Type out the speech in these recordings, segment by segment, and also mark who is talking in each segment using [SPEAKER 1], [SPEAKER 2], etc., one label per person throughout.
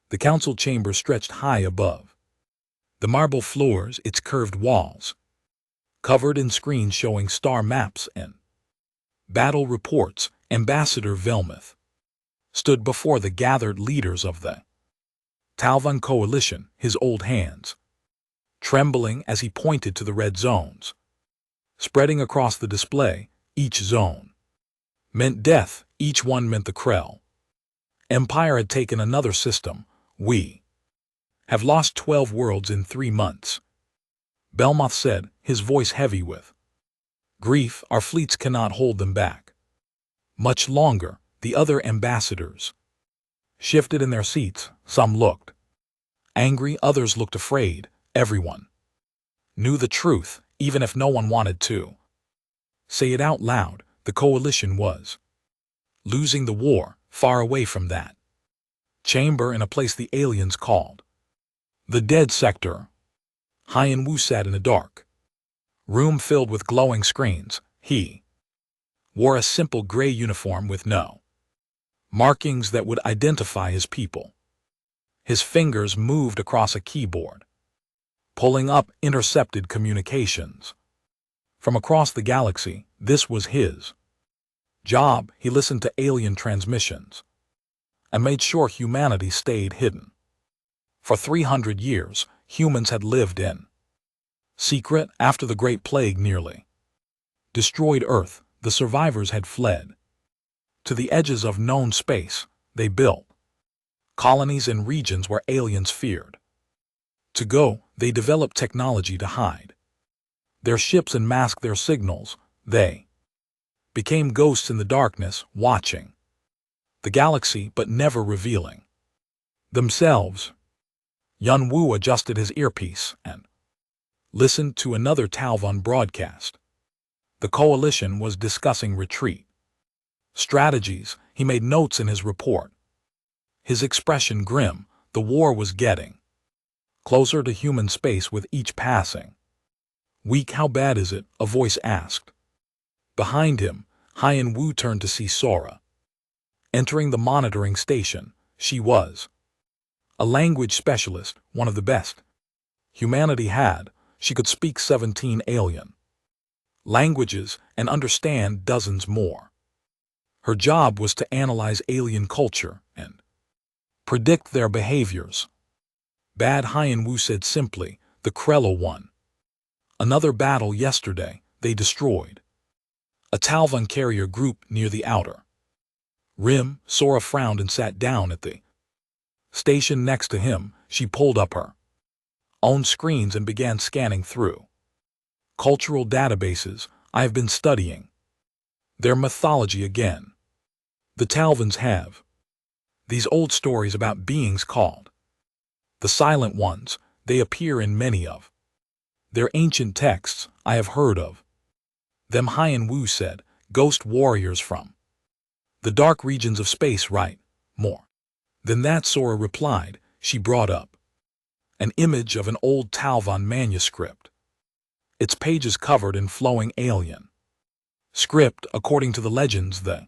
[SPEAKER 1] The council chamber stretched high above. The marble floors, its curved walls, covered in screens showing star maps and battle reports. Ambassador Velmuth stood before the gathered leaders of the Talvan coalition, his old hands trembling as he pointed to the red zones spreading across the display. Each zone meant death, each one meant the Krell Empire had taken another system. We have lost 12 worlds in 3 months, Belmoth said, his voice heavy with grief. Our fleets cannot hold them back much longer. The other ambassadors shifted in their seats. Some looked angry, others looked afraid. Everyone knew the truth, even if no one wanted to say it out loud. The coalition was losing the war. Far away from that chamber, in a place the aliens called the Dead Sector, Hien Wu sat in a dark room filled with glowing screens. He wore a simple gray uniform with no markings that would identify his people. His fingers moved across a keyboard, pulling up intercepted communications from across the galaxy. This was his job. He listened to alien transmissions and made sure humanity stayed hidden. For 300 years, humans had lived in secret. After the Great Plague nearly destroyed Earth, the survivors had fled to the edges of known space. They built colonies in regions where aliens feared to go. They developed technology to hide their ships and mask their signals. They became ghosts in the darkness, watching the galaxy but never revealing themselves. Yun Wu adjusted his earpiece and listened to another Talvan broadcast. The coalition was discussing retreat strategies. He made notes in his report, his expression grim. The war was getting closer to human space with each passing week. How bad is it? A voice asked. Behind him, Hien Wu turned to see Sora entering the monitoring station. She was a language specialist, one of the best humanity had. She could speak 17 alien languages and understand dozens more. Her job was to analyze alien culture and predict their behaviors. Bad, Hien Wu said simply. The Krell won another battle yesterday. They destroyed a Talvan carrier group near the outer rim. Sora frowned and sat down at the station next to him. She pulled up her own screens and began scanning through cultural databases. I have been studying their mythology again. The Talvans have these old stories about beings called the Silent Ones. They appear in many of their ancient texts. I have heard of them, Hien Wu said. Ghost warriors from the dark regions of space, right? More than that, Sora replied. She brought up an image of an old Talvan manuscript, its pages covered in flowing alien script. According to the legends, the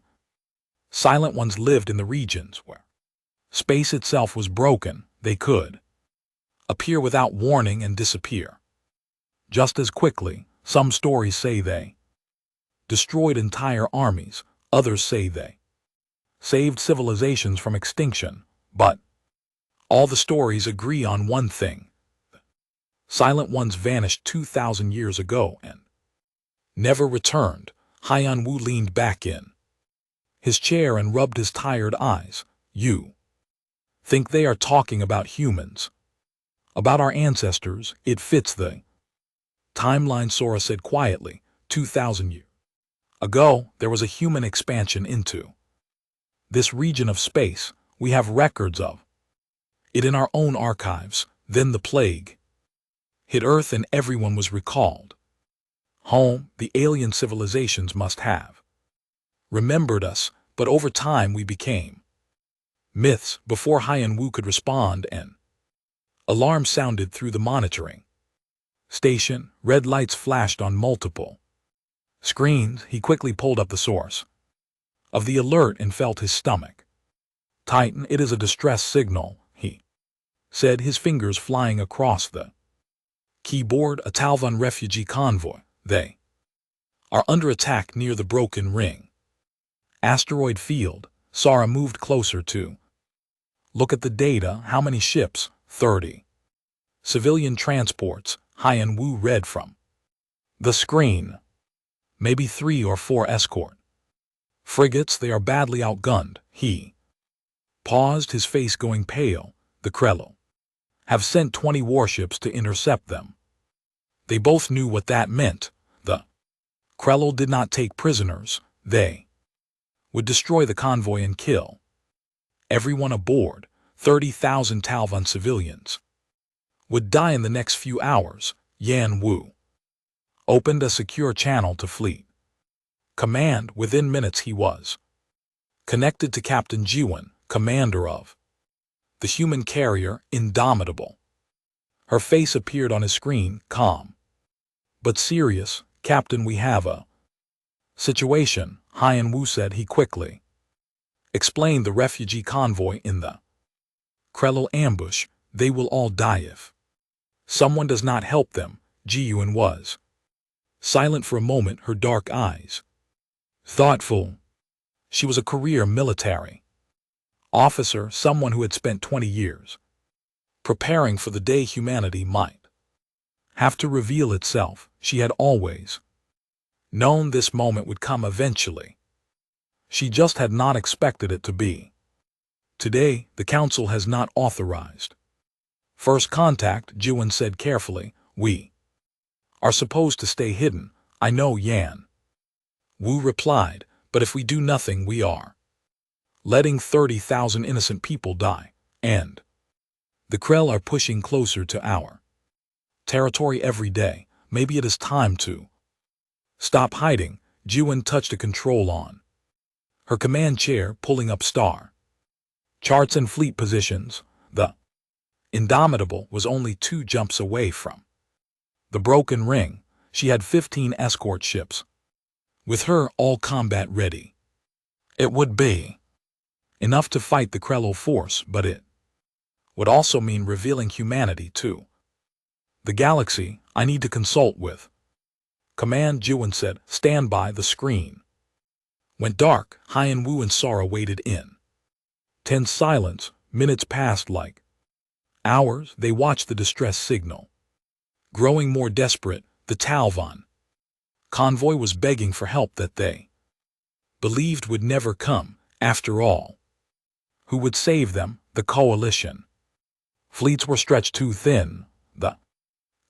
[SPEAKER 1] Silent Ones lived in the regions where space itself was broken. They could appear without warning and disappear just as quickly. Some stories say they destroyed entire armies. Others say they saved civilizations from extinction. But all the stories agree on one thing. The Silent Ones vanished 2,000 years ago and never returned. Hien Wu leaned back in his chair and rubbed his tired eyes. You think they are talking about humans? About our ancestors? It fits the timeline, Sora said quietly. 2,000 years ago, there was a human expansion into this region of space. We have records of it in our own archives. Then the plague hit Earth and everyone was recalled home. The alien civilizations must have remembered us, but over time we became myths. Before Hien Wu could respond, an alarm sounded through the monitoring station. Red lights flashed on multiple screens. He quickly pulled up the source of the alert and felt his stomach tighten. It is a distress signal, he said, his fingers flying across the keyboard. A Talvan refugee convoy. They are under attack near the broken ring. Asteroid field. Sara moved closer to look at the data. How many ships? 30. Civilian transports. Haiyan Wu read from the screen. Maybe 3 or 4 escort frigates. They are badly outgunned. He paused, his face going pale. The Krell have sent 20 warships to intercept them. They both knew what that meant. The Krell did not take prisoners. They would destroy the convoy and kill everyone aboard. 30,000 Talvan civilians would die in the next few hours. Yan Wu opened a secure channel to Fleet Command. Within minutes he was connected to Captain Jiwen, commander of the human carrier Indomitable. Her face appeared on his screen, calm but serious. Captain, we have a situation, Haiyan Wu said. He quickly explained the refugee convoy in the Krell ambush. They will all die if someone does not help them. Jiwen was silent for a moment, her dark eyes thoughtful. She was a career military officer, someone who had spent 20 years preparing for the day humanity might have to reveal itself. She had always known this moment would come eventually. She just had not expected it to be today. The council has not authorized first contact, Jiwen said carefully. We are supposed to stay hidden. I know, Yan Wu replied, but if we do nothing, we are letting 30,000 innocent people die, and the Krell are pushing closer to our territory every day. Maybe it is time to stop hiding. Jiwen touched a control on her command chair, pulling up star charts and fleet positions. The Indomitable was only 2 jumps away from the broken ring. She had 15 escort ships with her, all combat ready. It would be enough to fight the Krell force, but it would also mean revealing humanity to the galaxy. I need to consult with command, Jiwen said. Stand by. The screen went dark. Haiyan Wu and Sara waited in tense silence. Minutes passed like hours. They watched the distress signal growing more desperate. The Talvan convoy was begging for help that they believed would never come. After all, who would save them? The coalition fleets were stretched too thin. The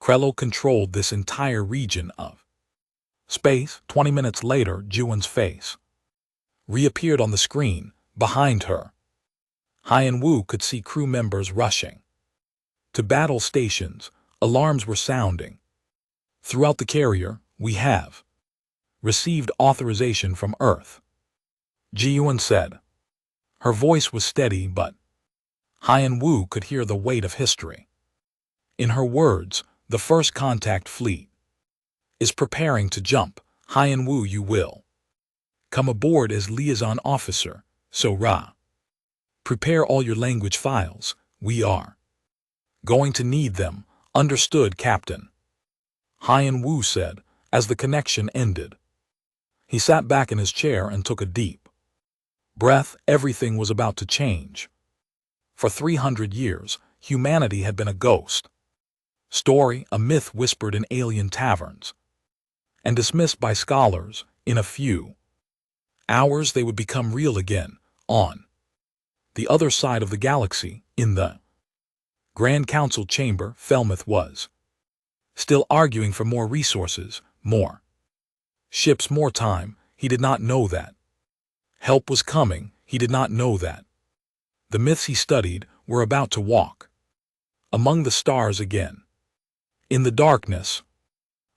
[SPEAKER 1] Krell controlled this entire region of space. 20 minutes later, Jiwen's face reappeared on the screen. Behind her, Haiyan Wu could see crew members rushing to battle stations. Alarms were sounding throughout the carrier. We have received authorization from Earth, Jiwen said. Her voice was steady, but Haiyan Wu could hear the weight of history in her words. The first contact fleet is preparing to jump. Haiyan Wu, you will come aboard as liaison officer. So Ra, prepare all your language files. We are going to need them. Understood, Captain, Haiyan Wu said as the connection ended. He sat back in his chair and took a deep breath. Everything was about to change. For 300 years, humanity had been a ghost story, a myth whispered in alien taverns and dismissed by scholars. In a few hours they would become real again. On the other side of the galaxy, in the Grand Council chamber, Felmuth was still arguing for more resources, more ships, more time. He did not know that help was coming. He did not know that the myths he studied were about to walk among the stars again. In the darkness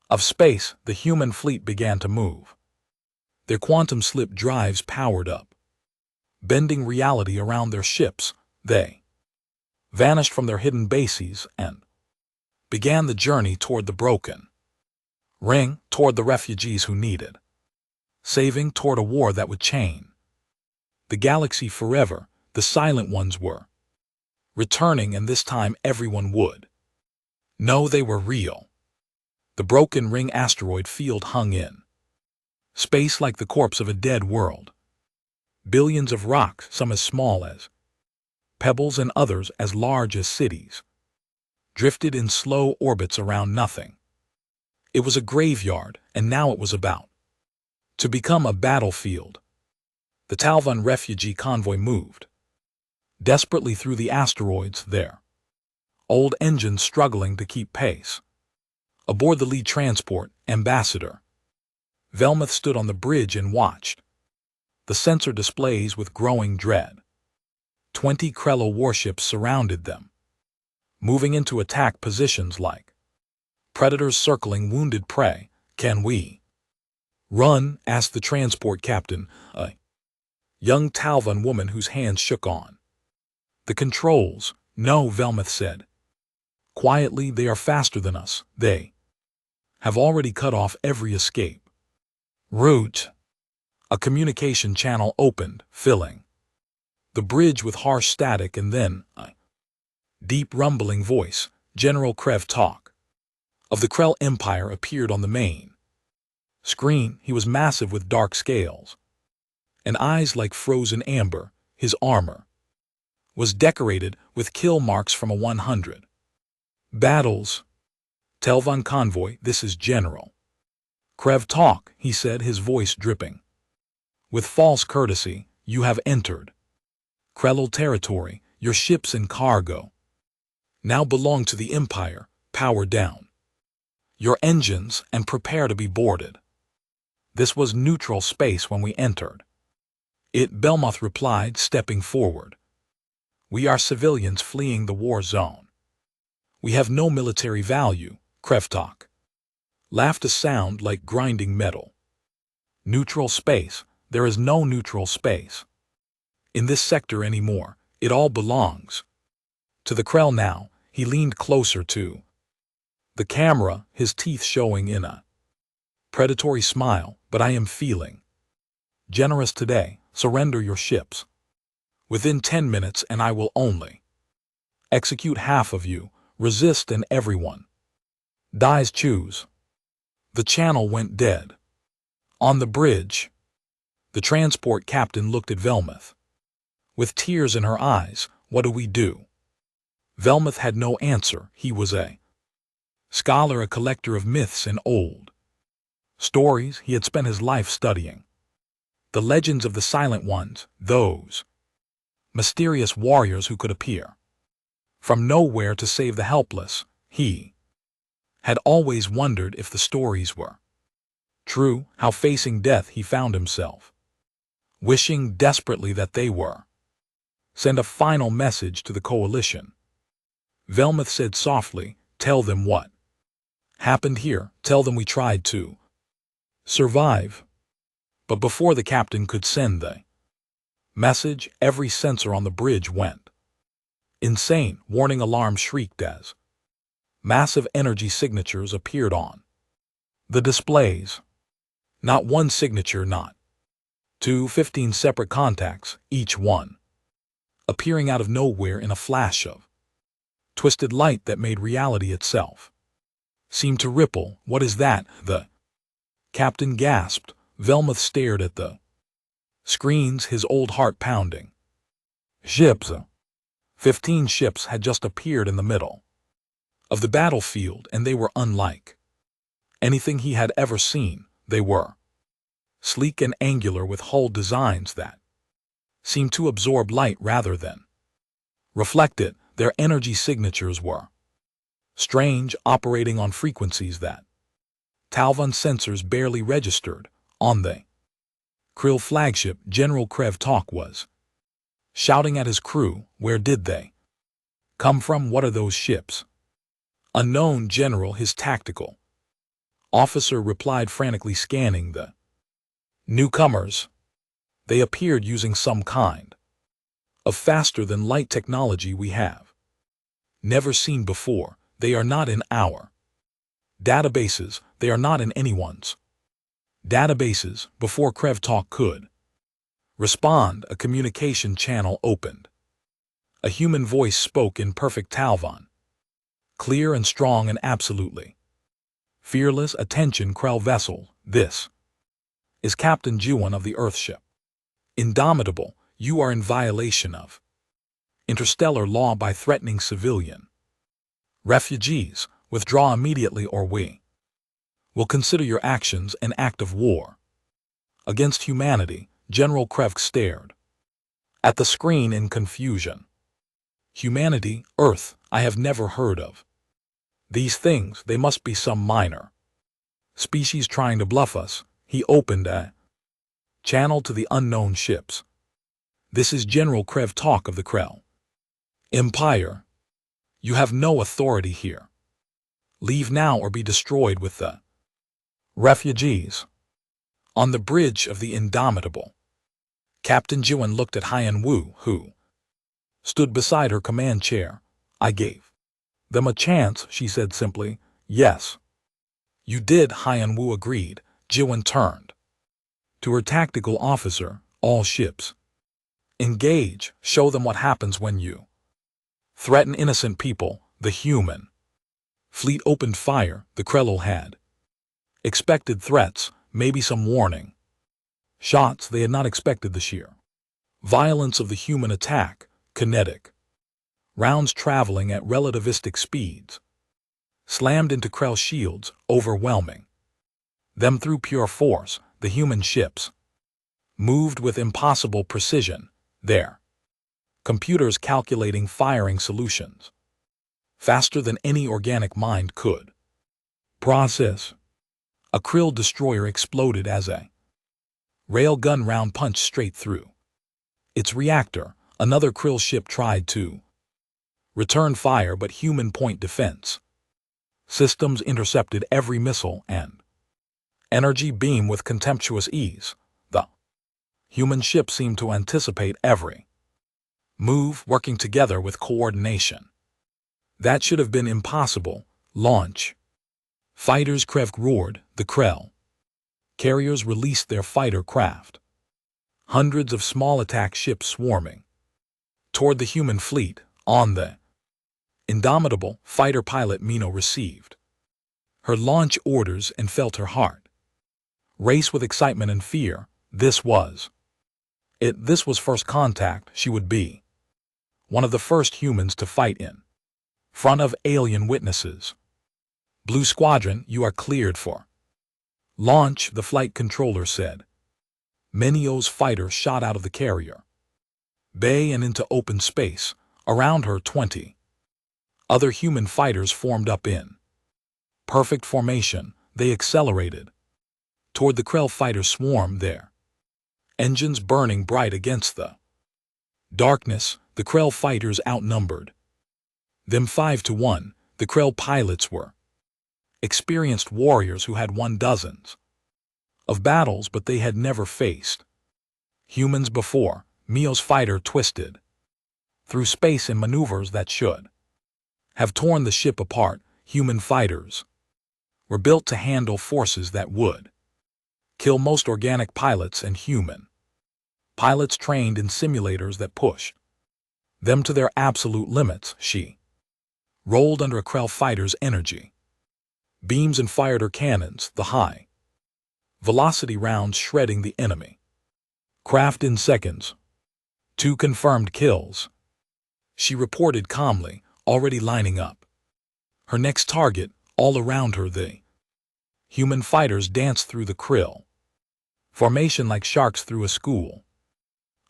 [SPEAKER 1] of space, the human fleet began to move. Their quantum slip drives powered up, bending reality around their ships. They vanished from their hidden bases and began the journey toward the broken ring, toward the refugees who needed saving, toward a war that would chain the galaxy forever. The silent ones were returning, and this time everyone would know they were real. The broken ring asteroid field hung in space like the corpse of a dead world. Billions of rocks, some as small as pebbles and others as large as cities, drifted in slow orbits around nothing. It was a graveyard, and now it was about to become a battlefield. The Talvan refugee convoy moved desperately through the asteroids, their old engines struggling to keep pace. Aboard the lead transport, Ambassador Velmuth stood on the bridge and watched the sensor displays with growing dread. 20 Krello warships surrounded them, moving into attack positions like predators circling wounded prey. "Can we run?" asked the transport captain, a young Talvan woman whose hands shook on the controls. "No," Velmuth said quietly, "they are faster than us. They have already cut off every escape route." A communication channel opened, filling the bridge with harsh static, and then a deep rumbling voice. General Krev Talk of the Krell Empire appeared on the main screen. He was massive with dark scales and eyes like frozen amber. His armor was decorated with kill marks from a 100 battles. "Talvan convoy, this is General Krev Talk," he said, his voice dripping with false courtesy. "You have entered Krell territory. Your ships and cargo now belong to the Empire. Power down your engines and prepare to be boarded." "This was neutral space when we entered it," Velmuth replied, stepping forward. "We are civilians fleeing the war zone. We have no military value." Krev Talk laughed, a sound like grinding metal. "Neutral space? There is no neutral space in this sector anymore. It all belongs to the Krell now." He leaned closer to the camera, his teeth showing in a predatory smile. "But I am feeling generous today. Surrender your ships within 10 minutes and I will only execute half of you. Resist and everyone dies. Choose." The channel went dead. On the bridge, the transport captain looked at Velmuth with tears in her eyes. "What do we do?" Velmuth had no answer. He was a scholar, a collector of myths and old stories. He had spent his life studying the legends of the Silent Ones, those mysterious warriors who could appear from nowhere to save the helpless. He had always wondered if the stories were true, how facing death he found himself wishing desperately that they were. "Send a final message to the coalition," Velmuth said softly. "Tell them what happened here. Tell them we tried to survive." But before the captain could send the message, every sensor on the bridge went insane. Warning alarms shrieked as massive energy signatures appeared on the displays. Not one signature, not two, 15 separate contacts, each one appearing out of nowhere in a flash of twisted light that made reality itself seem to ripple. "What is that?" the captain gasped. Velmuth stared at the screens, his old heart pounding. Ships. 15 ships had just appeared in the middle of the battlefield, and they were unlike anything he had ever seen. They were sleek and angular with hull designs that seemed to absorb light rather than reflect it. Their energy signatures were strange, operating on frequencies that Talvan sensors barely registered. On the Krill flagship, General Krev Talk was shouting at his crew. "Where did they come from? What are those ships?" "Unknown, General," his tactical officer replied, frantically scanning the newcomers. "They appeared using some kind of faster-than-light technology we have never seen before. They are not in our databases. They are not in anyone's databases." Before Krev Talk could respond, a communication channel opened. A human voice spoke in perfect Talvan. Clear and strong and absolutely fearless. Attention, Krell vessel, this is Captain Jiwon of the Earthship. Indomitable, you are in violation of interstellar law by threatening civilian refugees. Withdraw immediately or we will consider your actions an act of war against humanity. General Krevk stared at the screen in confusion. Humanity, Earth, I have never heard of these things. They must be some minor species trying to bluff us. He opened a channel to the unknown ships. This is General Krev talk of the Krell Empire. You have no authority here. Leave now or be destroyed with the refugees. On the bridge of the Indomitable, Captain Jiwon looked at Hyan Wu, who stood beside her command chair. I gave them a chance, she said simply. Yes. You did, Hyan Wu agreed. Jiwon turned to her tactical officer. All ships engage. Show them what happens when you threaten innocent people. The human fleet opened fire. The Krell had expected threats, maybe some warning shots. They had not expected the sheer violence of the human attack. Kinetic rounds traveling at relativistic speeds slammed into Krell shields, overwhelming them through pure force. The human ships moved with impossible precision, their computers calculating firing solutions faster than any organic mind could process. A Krill destroyer exploded as a railgun round punched straight through its reactor. Another Krill ship tried to return fire, but human point defense systems intercepted every missile and energy beam with contemptuous ease. The human ship seemed to anticipate every move, working together with coordination that should have been impossible. Launch fighters, Krevk roared. The Krell carriers released their fighter craft. Hundreds of small attack ships swarming toward the human fleet. On the Indomitable, fighter pilot Mino received her launch orders and felt her heart race with excitement and fear. This was it. This was first contact. She would be one of the first humans to fight in front of alien witnesses. Blue Squadron, you are cleared for launch, the flight controller said. Minio's fighter shot out of the carrier bay and into open space. Around her 20 other human fighters formed up in perfect formation. They accelerated toward the Krell fighter swarm, their engines burning bright against the darkness. The Krell fighters outnumbered them 5-1. The Krell pilots were experienced warriors who had won dozens of battles, but they had never faced humans before. Mio's fighter twisted through space in maneuvers that should have torn the ship apart. Human fighters were built to handle forces that would kill most organic pilots and human pilots trained in simulators that pushed them to their absolute limits. She rolled under a Krell fighter's energy beams and fired her cannons, the high velocity rounds shredding the enemy craft in seconds. 2 confirmed kills, she reported calmly, already lining up her next target. All around her the human fighters danced through the Krill formation like sharks through a school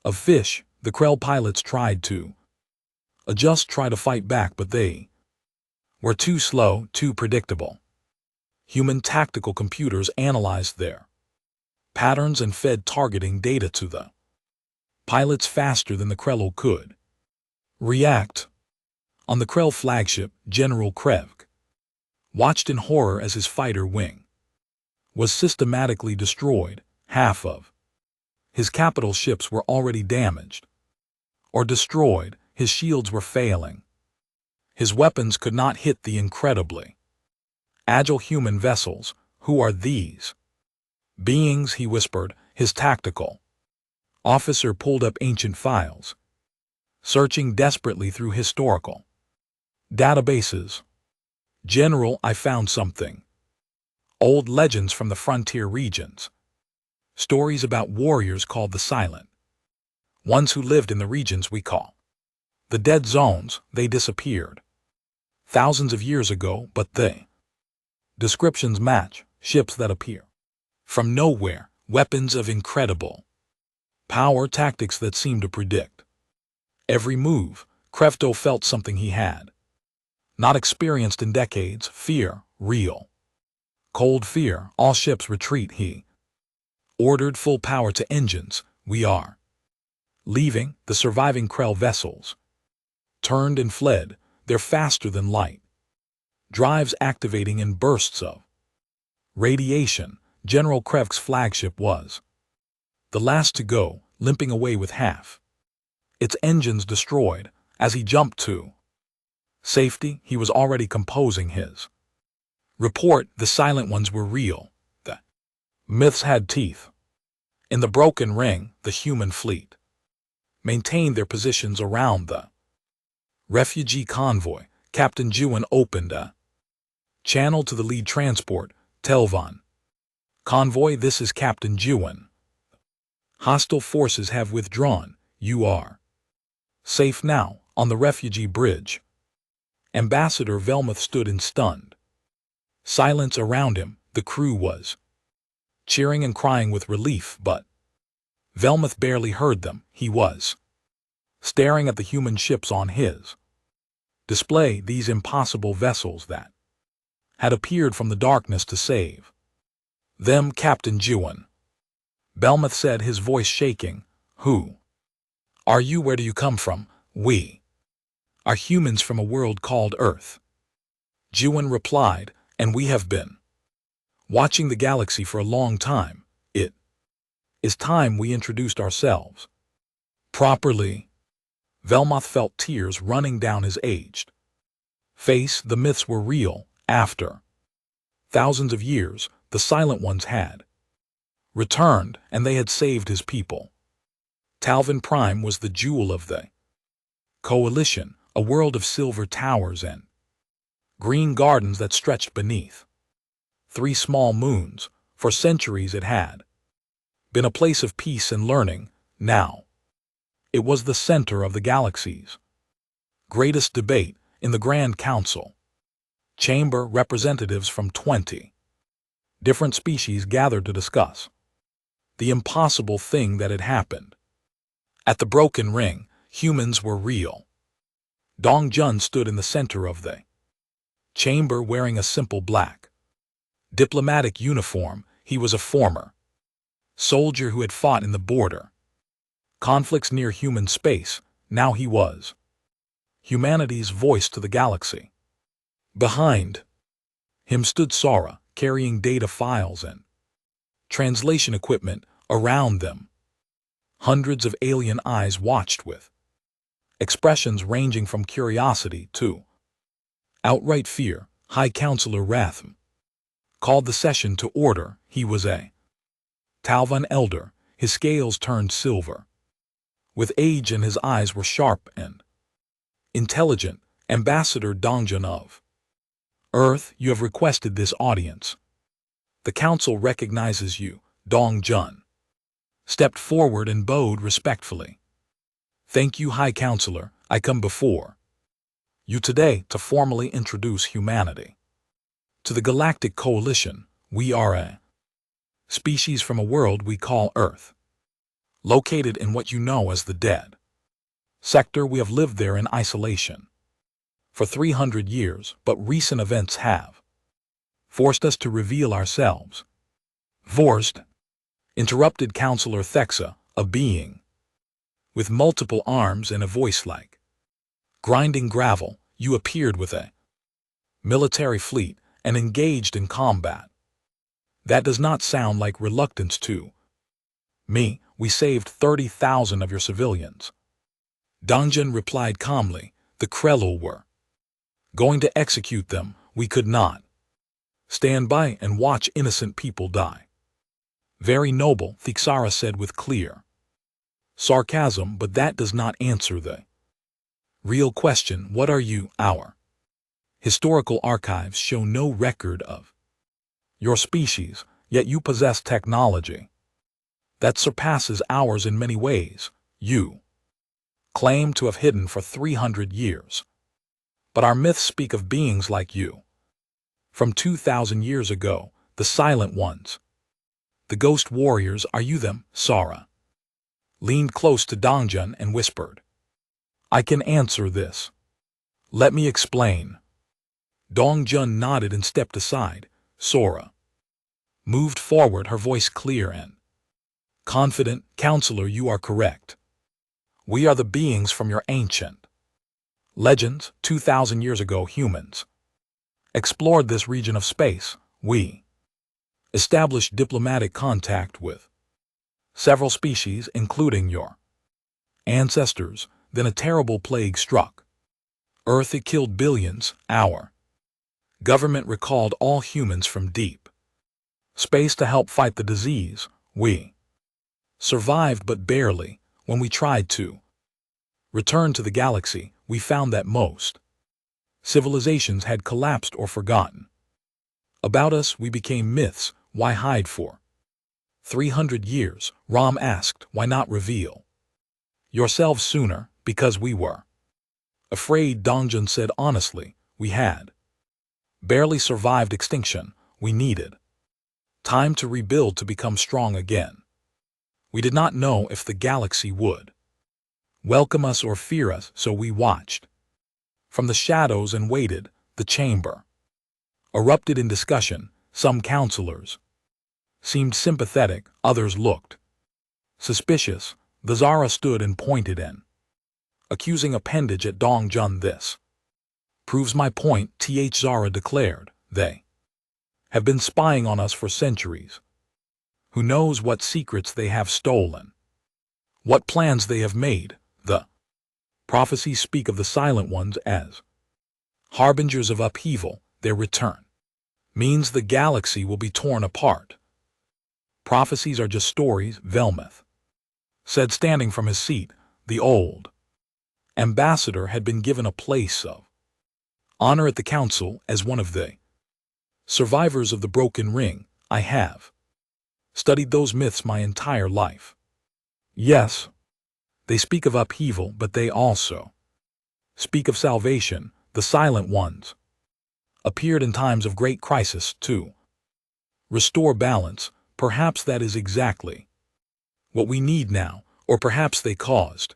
[SPEAKER 1] of fish. The Krell pilots tried to adjust, try to fight back, but they were too slow, too predictable. Human tactical computers analyzed their patterns and fed targeting data to the pilots faster than the Krell could react. On the Krell flagship, General Krevk watched in horror as his fighter wing was systematically destroyed. Half of his capital ships were already damaged or destroyed. His shields were failing. His weapons could not hit the incredibly agile human vessels. Who are these beings? He whispered. His tactical officer pulled up ancient files. searching desperately through historical databases. General, I found something. Old legends from the frontier regions. Stories about warriors called the Silent. Ones who lived in the regions we call the Dead Zones. They disappeared thousands of years ago, but they descriptions match. Ships that appear from nowhere, weapons of incredible power, tactics that seem to predict every move. Krefto felt something he had not experienced in decades. Fear, real. Cold fear. All ships retreat, he ordered. Full power to engines. We are leaving. The surviving Krell vessels turned and fled. They're faster than light. Drives activating in bursts of radiation. General Krevk's flagship was the last to go, limping away with half its engines destroyed. As he jumped to safety, he was already composing his report. The Silent Ones were real. The myths had teeth. In the broken ring, the human fleet maintained their positions around the refugee convoy. Captain Juin opened a channel to the lead transport, Telvan. Convoy, this is Captain Juin. Hostile forces have withdrawn. You are safe now. On the refugee bridge, Ambassador Velmuth stood in stunned silence around him. The crew was cheering and crying with relief, but Velmuth barely heard them. He was staring at the human ships on his display, these impossible vessels that had appeared from the darkness to save them. Captain Juin, Velmuth said, his voice shaking. Who are you? Where do you come from? We are humans from a world called Earth. Juin replied, and we have been watching the galaxy for a long time. It is time we introduced ourselves properly. Velmuth felt tears running down his aged face. The myths were real. After thousands of years, the Silent Ones had returned, and they had saved his people. Talvin Prime was the jewel of the Coalition, a world of silver towers and green gardens that stretched beneath 3 small moons. For centuries it had been a place of peace and learning. Now it was the center of the galaxy's greatest debate. In the Grand Council chamber, representatives from 20 different species gathered to discuss the impossible thing that had happened. At the Broken Ring, humans were real. Dong Jun stood in the center of the chamber wearing a simple black diplomatic uniform. He was a former soldier who had fought in the border conflicts near human space. Now he was humanity's voice to the galaxy. Behind him stood Sara, carrying data files and translation equipment. Around them, hundreds of alien eyes watched with expressions ranging from curiosity to outright fear. High Counselor Ratham called the session to order. He was a Talvan elder. His scales turned silver with age and his eyes were sharp and intelligent. Ambassador Dongjun of Earth, you have requested this audience. The council recognizes you. Dongjun stepped forward and bowed respectfully. Thank you, High Counselor. I come before you today to formally introduce humanity to the Galactic Coalition. We are a species from a world we call Earth, located in what you know as the Dead Sector. We have lived there in isolation for 300 years, but recent events have forced us to reveal ourselves. Forced? Interrupted Counselor Thexa, a being with multiple arms and a voice like grinding gravel. You appeared with a military fleet and engaged in combat. That does not sound like reluctance to me. We saved 30,000 of your civilians. Dongjun replied calmly. The Krellul were going to execute them. We could not stand by and watch innocent people die. Very noble, Thixara said with clear sarcasm, but that does not answer the Real question, what are you? Our historical archives show no record of your species, yet you possess technology that surpasses ours in many ways. You claim to have hidden for 300 years. But our myths speak of beings like you. From 2,000 years ago, the silent ones. The ghost warriors, are you them? Sora leaned close to Dongjun and whispered, I can answer this. Let me explain. Dongjun nodded and stepped aside. Sora moved forward, her voice clear and confident. Counselor, you are correct. We are the beings from your ancient legends. 2,000 years ago, humans explored this region of space. We established diplomatic contact with several species, including your ancestors. Then a terrible plague struck Earth. It killed billions. Our government recalled all humans from deep space to help fight the disease. We survived, but barely. When we tried to return to the galaxy, we found that most civilizations had collapsed or forgotten about us. We became myths. Why hide for 300 years? Rom asked. Why not reveal yourselves sooner? Because we were afraid, Dongjun said honestly. We had barely survived extinction. We needed time to rebuild, to become strong again. We did not know if the galaxy would welcome us or fear us, so we watched from the shadows and waited. The chamber erupted in discussion. Some counselors seemed sympathetic, others looked suspicious. The Zara stood and pointed an accusing appendage at Dongjun. This proves my point, Zara declared. They have been spying on us for centuries. Who knows what secrets they have stolen? What plans they have made? The prophecies speak of the Silent Ones as harbingers of upheaval. Their return means the galaxy will be torn apart. Prophecies are just stories, Velmuth said, standing from his seat. The old ambassador had been given a place of honor at the council as one of the survivors of the Broken Ring. I have studied those myths my entire life. Yes, they speak of upheaval, but they also speak of salvation. The Silent Ones appeared in times of great crisis to restore balance. Perhaps that is exactly what we need now, or perhaps they caused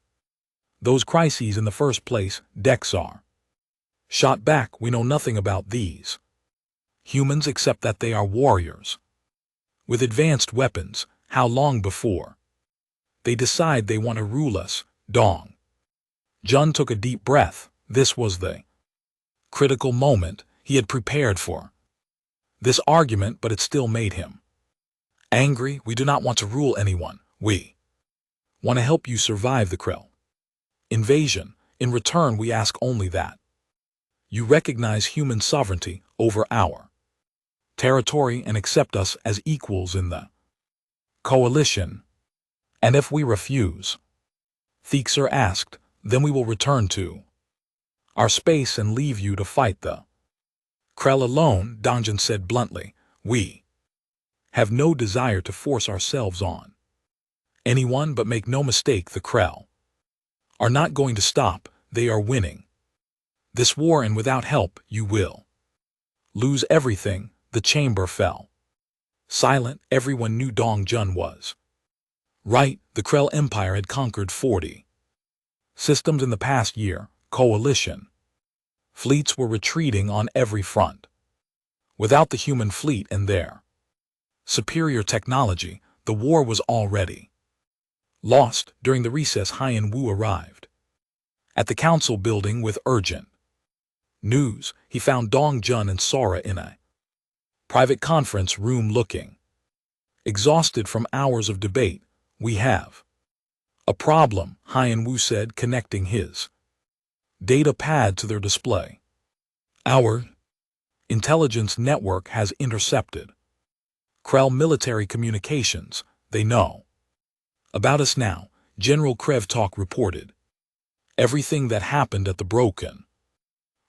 [SPEAKER 1] those crises in the first place. Dexar shot back. We know nothing about these humans except that they are warriors with advanced weapons. How long before they decide they want to rule us? Dong Jun took a deep breath. This was the critical moment. He had prepared for this argument, but it still made him angry. We do not want to rule anyone. We want to help you survive the Krell invasion. In return, we ask only that you recognize human sovereignty over our territory and accept us as equals in the coalition. And if we refuse, Thixer asked, then we will return to our space and leave you to fight the Krell alone. Dongjun said bluntly. We have no desire to force ourselves on anyone, but make no mistake, the Krell are not going to stop. They are winning this war, and without help, you will lose everything. The chamber fell silent. Everyone knew Dongjun was right. The Krell Empire had conquered 40 systems in the past year. Coalition fleets were retreating on every front. Without the human fleet and their superior technology, the war was already lost. During the recess, Haiyan Wu arrived at the council building with urgent news. He found Dongjun and Sora in a private conference room, looking exhausted from hours of debate. We have a problem, Haiyan Wu said, connecting his data pad to their display. Our intelligence network has intercepted Krell military communications. They know about us now, General Krevtok reported. Everything that happened at the broken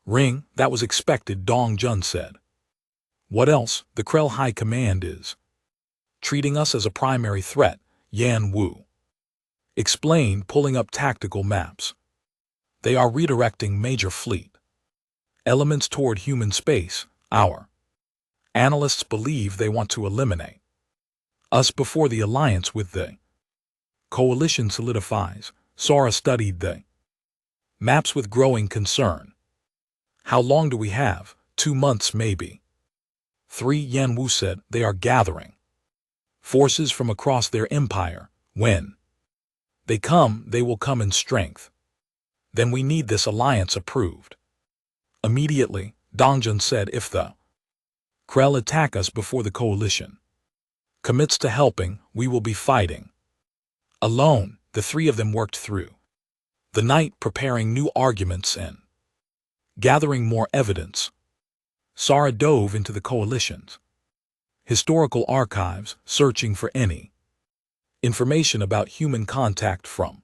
[SPEAKER 1] ring, that was expected, Dong Jun said. What else? The Krell High Command is treating us as a primary threat, Yan Wu explained, pulling up tactical maps. They are redirecting major fleet elements toward human space. Our analysts believe they want to eliminate us before the alliance with the coalition solidifies. Sora studied the maps with growing concern. How long do we have? 2 months maybe. 3, Yan Wu said. They are gathering forces from across their empire. When they come, they will come in strength. Then we need this alliance approved immediately, Dong Jun said. If the Krell attack us before the coalition commits to helping, we will be fighting alone. The three of them worked through the night, preparing new arguments and gathering more evidence. Sora dove into the coalition's historical archives, searching for any information about human contact from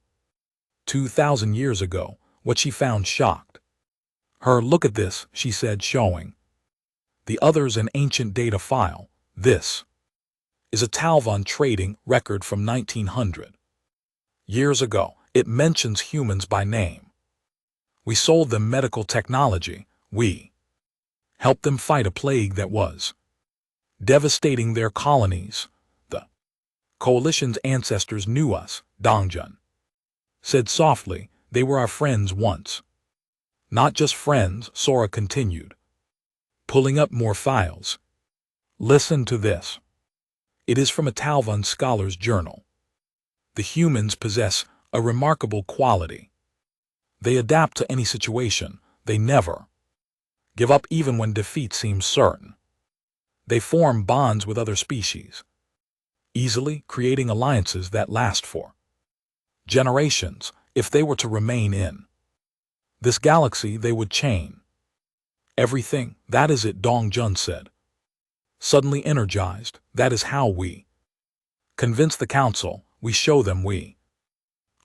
[SPEAKER 1] 2,000 years ago. What she found shocked her. Look at this, she said, showing the others an ancient data file. This is a Talvon trading record from 1900 years ago. It mentions humans by name. We sold them medical technology. We helped them fight a plague that was devastating their colonies. The coalition's ancestors knew us, Dong Jun said softly. They were our friends once. Not just friends, Sora continued, pulling up more files. Listen to this. It is from a Talvon scholar's journal. The humans possess a remarkable quality. They adapt to any situation. They never give up even when defeat seems certain. They form bonds with other species, easily creating alliances that last for generations. If they were to remain in this galaxy, they would chain everything. That is it, Dong Jun said, suddenly energized. That is how we convince the council. We show them we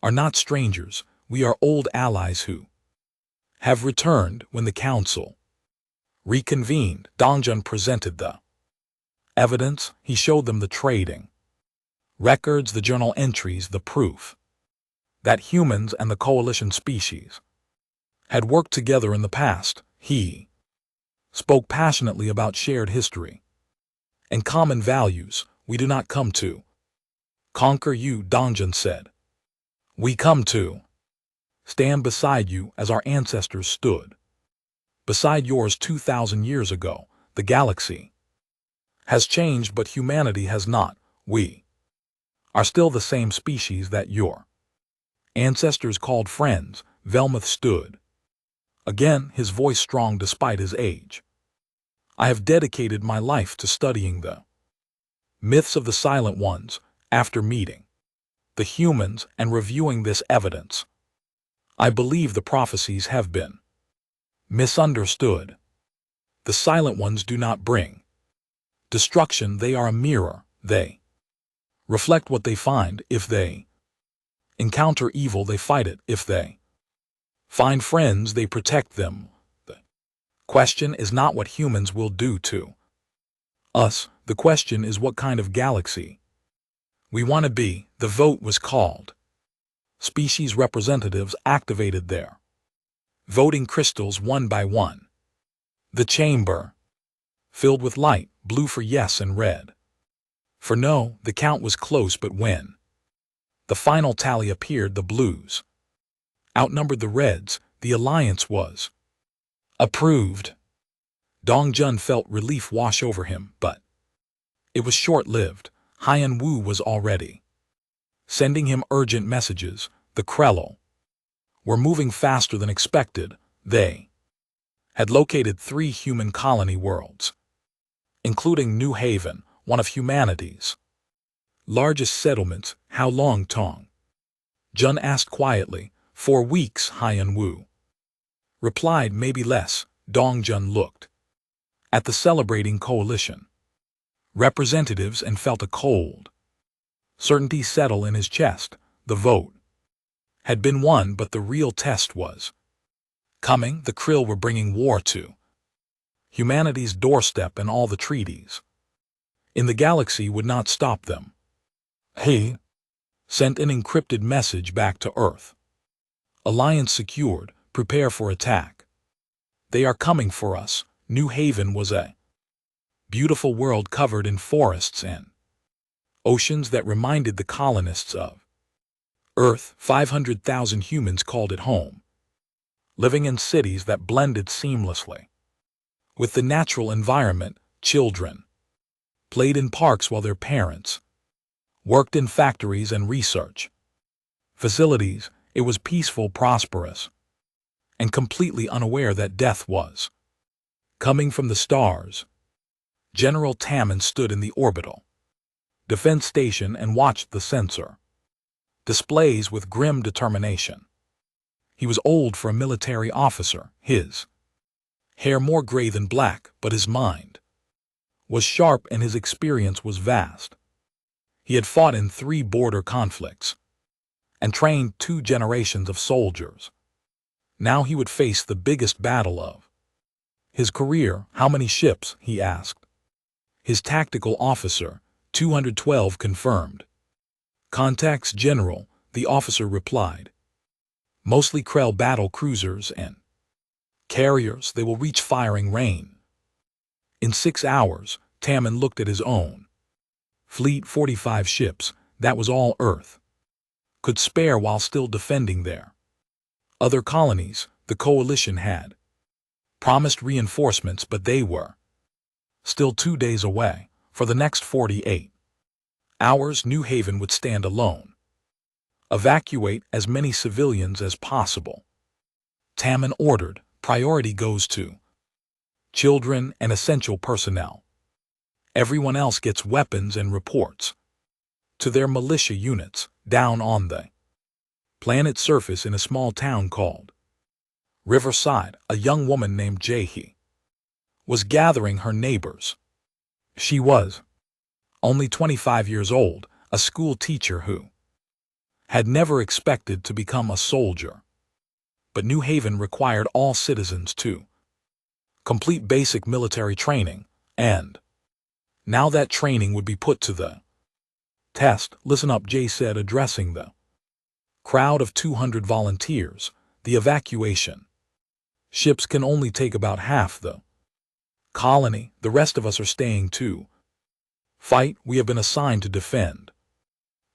[SPEAKER 1] are not strangers. We are old allies who have returned. When the council reconvened, Dong Jun presented the evidence. He showed them the trading records, the journal entries, the proof that humans and the coalition species had worked together in the past. He spoke passionately about shared history and common values. We do not come to conquer you, Dong Jun said. We come to stand beside you as our ancestors stood beside yours 2,000 years ago. The galaxy has changed, but humanity has not. We are still the same species that your ancestors called friends. Velmuth stood again, his voice strong despite his age. I have dedicated my life to studying the myths of the Silent Ones. After meeting the humans and reviewing this evidence, I believe the prophecies have been misunderstood. The Silent Ones do not bring destruction. They are a mirror. They reflect what they find. If they encounter evil, they fight it. If they find friends, they protect them. The question is not what humans will do to us. The question is what kind of galaxy we want to be. The vote was called. Species representatives activated their voting crystals one by one. The chamber filled with light, blue for yes and red for no. The count was close, but when the final tally appeared, the blues outnumbered the reds. The alliance was approved. Dong Jun felt relief wash over him, but it was short-lived. Haiyan Wu was already sending him urgent messages. The Krell were moving faster than expected. They had located 3 human colony worlds, including New Haven, one of humanity's largest settlements. How long, Tong Jun asked quietly. 4 weeks, Haiyan Wu replied. Maybe less. Dong Jun looked at the celebrating coalition representatives and felt a cold certainty settle in his chest. The vote had been won, but the real test was coming. The Krill were bringing war to humanity's doorstep, and all the treaties in the galaxy would not stop them. He sent an encrypted message back to Earth. Alliance secured, prepare for attack. They are coming for us. New Haven was a beautiful world covered in forests and oceans that reminded the colonists of Earth. 500,000 humans called it home, living in cities that blended seamlessly with the natural environment. Children played in parks while their parents worked in factories and research facilities. It was peaceful, prosperous, and completely unaware that death was coming from the stars. General Tamman stood in the orbital defense station and watched the sensor displays with grim determination. He was old for a military officer, his hair more gray than black, but his mind was sharp and his experience was vast. He had fought in 3 border conflicts and trained 2 generations of soldiers. Now he would face the biggest battle of his career. How many ships? He asked. His tactical officer, 212, confirmed. Contacts General, the officer replied. Mostly Krell battle cruisers and carriers. They will reach firing range in 6 hours. Tamman looked at his own fleet. 45 ships. That was all Earth could spare while still defending their other colonies. The coalition had promised reinforcements, but they were still 2 days away. For the next 48 hours, New Haven would stand alone. Evacuate as many civilians as possible. Tamman ordered. Priority goes to children and essential personnel. Everyone else gets weapons and reports to their militia units. Down on the planet's surface in a small town called Riverside, a young woman named Jahi was gathering her neighbors. She was only 25 years old, a school teacher who had never expected to become a soldier. But New Haven required all citizens to complete basic military training, and now that training would be put to the test. Listen up, Jay said, addressing the crowd of 200 volunteers. The evacuation ships can only take about half the colony. The rest of us are staying to fight. We have been assigned to defend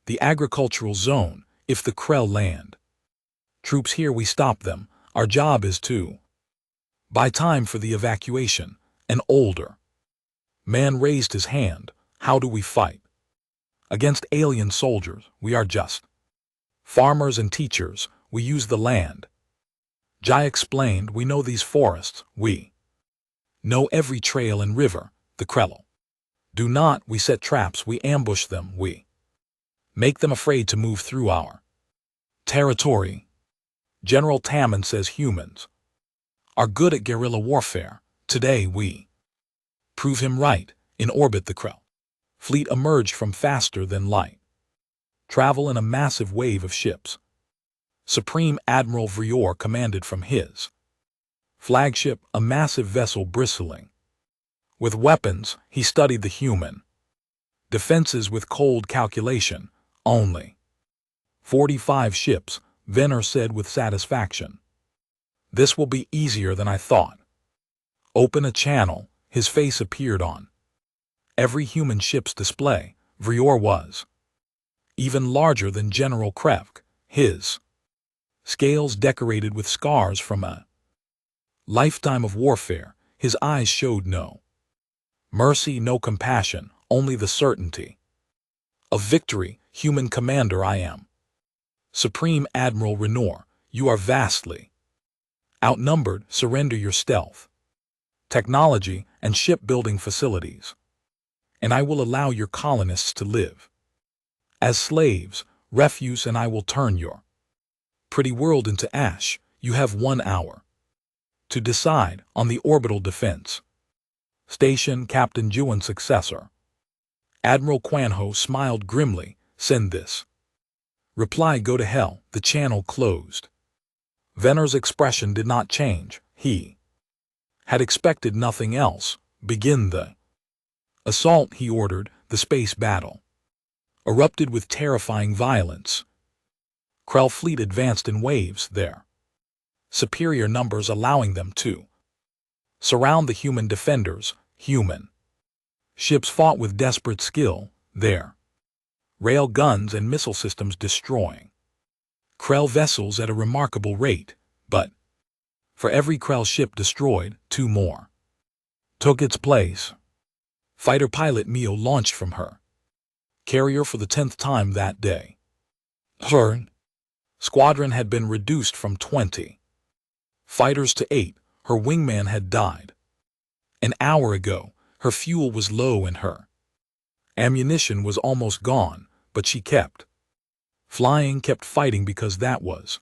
[SPEAKER 1] the agricultural zone. If the Krell land troops here, we stop them. Our job is to buy time for the evacuation. An older man raised his hand. How do we fight against alien soldiers? We are just farmers and teachers. We use the land. Jai explained. We know these forests. We know every trail and river. The Krell do not. We set traps. We ambush them. We make them afraid to move through our territory. General Tamman says humans are good at guerrilla warfare. Today we prove him right. In orbit, the Krell fleet emerged from faster than light travel in a massive wave of ships. Supreme Admiral Vrior commanded from his flagship, a massive vessel bristling with weapons. He studied the human defenses with cold calculation. Only 45 ships, Venner said with satisfaction. This will be easier than I thought. Open a channel. His face appeared on every human ship's display. Vrior was even larger than General Krevk, his scales decorated with scars from a lifetime of warfare. His eyes showed no mercy, no compassion, only the certainty of victory. Human commander, I am Supreme Admiral Renor. You are vastly outnumbered. Surrender your stealth, technology, and shipbuilding facilities, and I will allow your colonists to live as slaves, refuse, and I will turn your pretty world into ash. You have 1 hour to decide on the orbital defense station. Captain Juan's successor, Admiral Quanho, smiled grimly. Send this Reply go to hell, the channel closed. Venner's expression did not change. He had expected nothing else. Begin the assault, he ordered. The space battle erupted with terrifying violence. Krell fleet advanced in waves, their superior numbers allowing them to surround the human defenders. Human ships fought with desperate skill, their rail guns and missile systems destroying Krell vessels at a remarkable rate, but for every Krell ship destroyed, 2 more took its place. Fighter pilot Mio launched from her carrier for the 10th time that day. Her squadron had been reduced from 20 fighters to 8. Her wingman had died. An hour ago, her fuel was low and her ammunition was almost gone, but she kept flying, kept fighting, because that was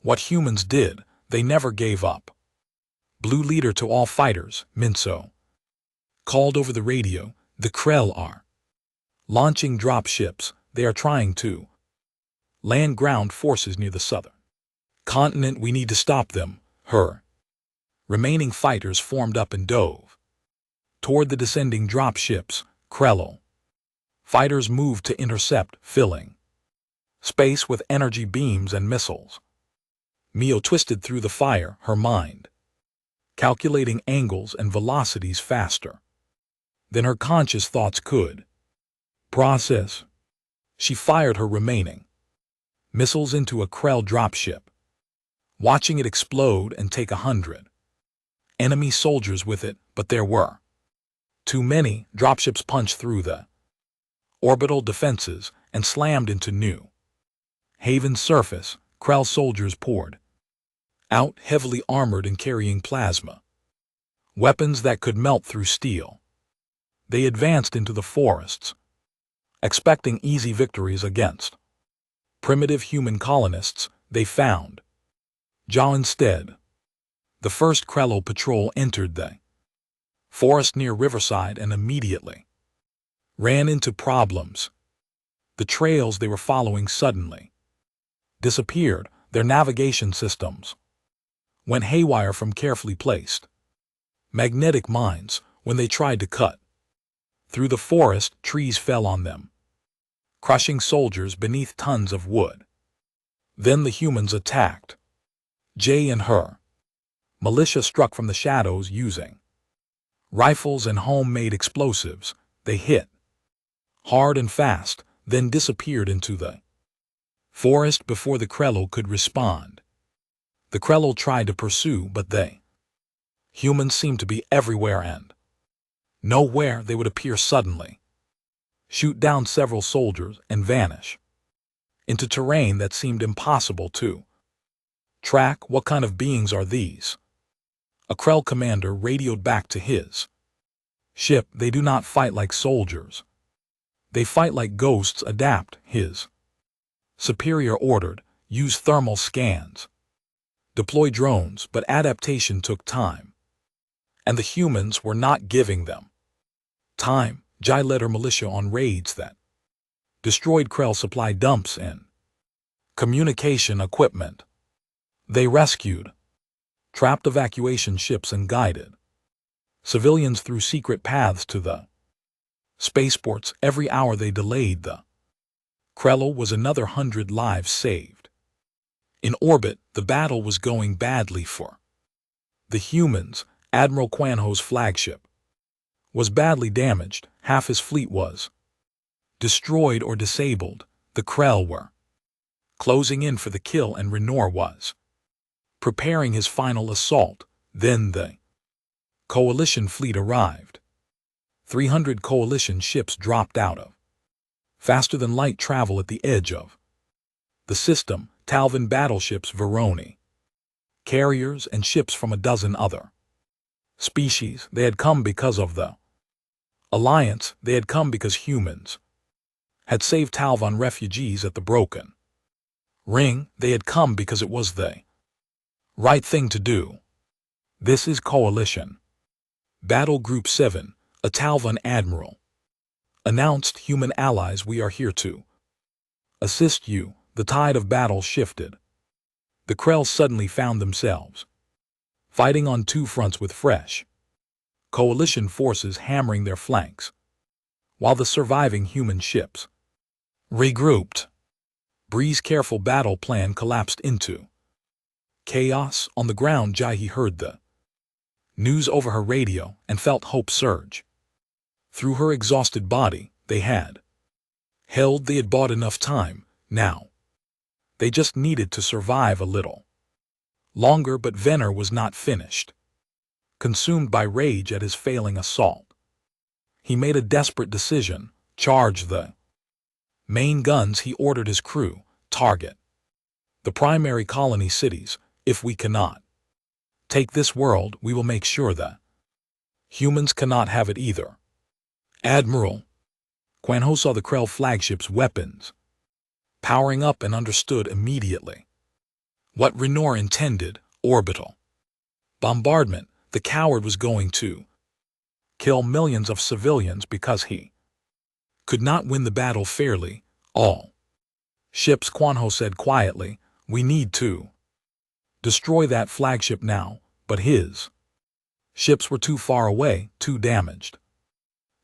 [SPEAKER 1] what humans did. They never gave up. Blue leader to all fighters, Minso called over the radio. The Krell are launching drop ships. They are trying to land ground forces near the southern continent. We need to stop them. Her remaining fighters formed up and dove toward the descending drop ships. Krell fighters moved to intercept, filling space with energy beams and missiles. Mio twisted through the fire, her mind calculating angles and velocities faster than her conscious thoughts could process. She fired her remaining missiles into a Krell dropship, watching it explode and take 100 enemy soldiers with it, but there were too many. Dropships punched through the orbital defenses and slammed into New Haven's surface. Krell soldiers poured out, heavily armored and carrying plasma weapons that could melt through steel. They advanced into the forests, expecting easy victories against primitive human colonists. They found jaw instead. The first Krell patrol entered the forest near Riverside and immediately ran into problems. The trails they were following suddenly disappeared. Their navigation systems went haywire from carefully placed magnetic mines. When they tried to cut through the forest, trees fell on them, crushing soldiers beneath tons of wood. Then the humans attacked. Jay and her militia struck from the shadows using rifles and homemade explosives. They hit hard and fast, then disappeared into the forest before the Krell could respond. The Krell tried to pursue, but humans seemed to be everywhere and nowhere. They would appear suddenly, shoot down several soldiers, and vanish into terrain that seemed impossible to track. What kind of beings are these? A Krell commander radioed back to his ship. They do not fight like soldiers. They fight like ghosts. Adapt, his superior ordered. Use thermal scans. Deploy drones, but adaptation took time, and the humans were not giving them time. Jai led her militia on raids that destroyed Krell supply dumps and communication equipment. They rescued trapped evacuation ships and guided civilians through secret paths to the spaceports. Every hour they delayed the Krell was another 100 lives saved. In orbit, the battle was going badly for the humans. Admiral Quanho's flagship was badly damaged. Half his fleet was destroyed or disabled. The Krell were closing in for the kill, and Renor was preparing his final assault. Then the coalition fleet arrived. 300 coalition ships dropped out of faster-than-light travel at the edge of the system. Talvin battleships, Veroni carriers, and ships from a dozen other species. They had come because of the alliance. They had come because humans had saved Talvin refugees at the Broken Ring. They had come because it was the right thing to do. This is Coalition. Battle Group 7, a Talvin admiral announced. Human allies, we are here to assist you. The tide of battle shifted. The Krell suddenly found themselves fighting on two fronts with fresh coalition forces hammering their flanks, while the surviving human ships regrouped. Bree's careful battle plan collapsed into chaos. On the ground, Jahi heard the news over her radio and felt hope surge through her exhausted body. They had bought enough time. Now they just needed to survive a little longer. But Venner was not finished. Consumed by rage at his failing assault, he made a desperate decision: charge the main guns. He ordered his crew: target the primary colony cities. If we cannot take this world, we will make sure that humans cannot have it either. Admiral Quan Ho saw the Krell flagship's weapons powering up and understood immediately what Renor intended: orbital bombardment. The coward was going to kill millions of civilians because he could not win the battle fairly. All ships, Quan Ho said quietly. We need to destroy that flagship now. But his ships were too far away, too damaged.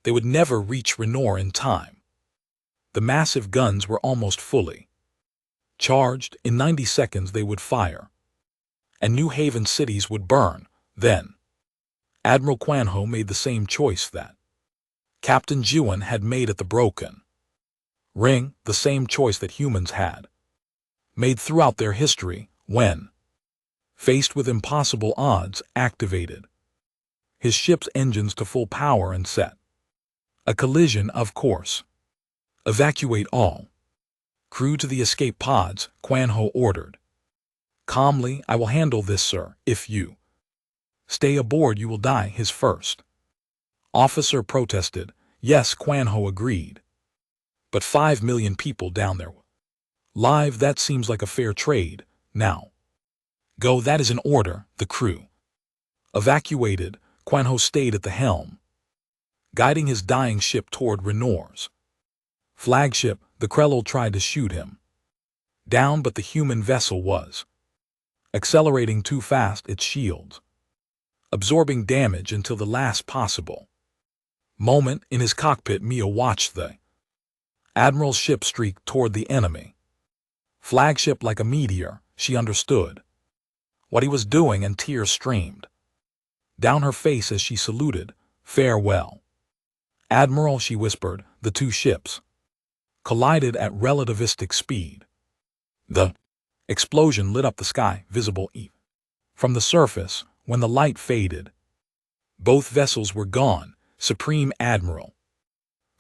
[SPEAKER 1] They would never reach Renor in time. The massive guns were almost fully charged. In 90 seconds they would fire, and New Haven cities would burn. Then Admiral Quan Ho made the same choice that Captain Jiwan had made at the Broken Ring, the same choice that humans had made throughout their history when faced with impossible odds. Activated his ship's engines to full power and set a collision. Of course, evacuate all crew to the escape pods, Quan Ho ordered calmly. I will handle this, sir. If you stay aboard, you will die. His first officer protested. Yes, Quan Ho agreed. But 5 million people down there live, that seems like a fair trade. Now go. That is an order. The crew evacuated. Quan Ho stayed at the helm, guiding his dying ship toward Renor's flagship. The Krell tried to shoot him down, but the human vessel was accelerating too fast. Its shields absorbing damage until the last possible moment. In his cockpit, Mia watched the Admiral's ship streak toward the enemy flagship like a meteor. She understood what he was doing, and tears streamed down her face as she saluted. Farewell, Admiral, she whispered. The two ships collided at relativistic speed. The explosion lit up the sky, visible even from the surface. When the light faded, both vessels were gone. Supreme Admiral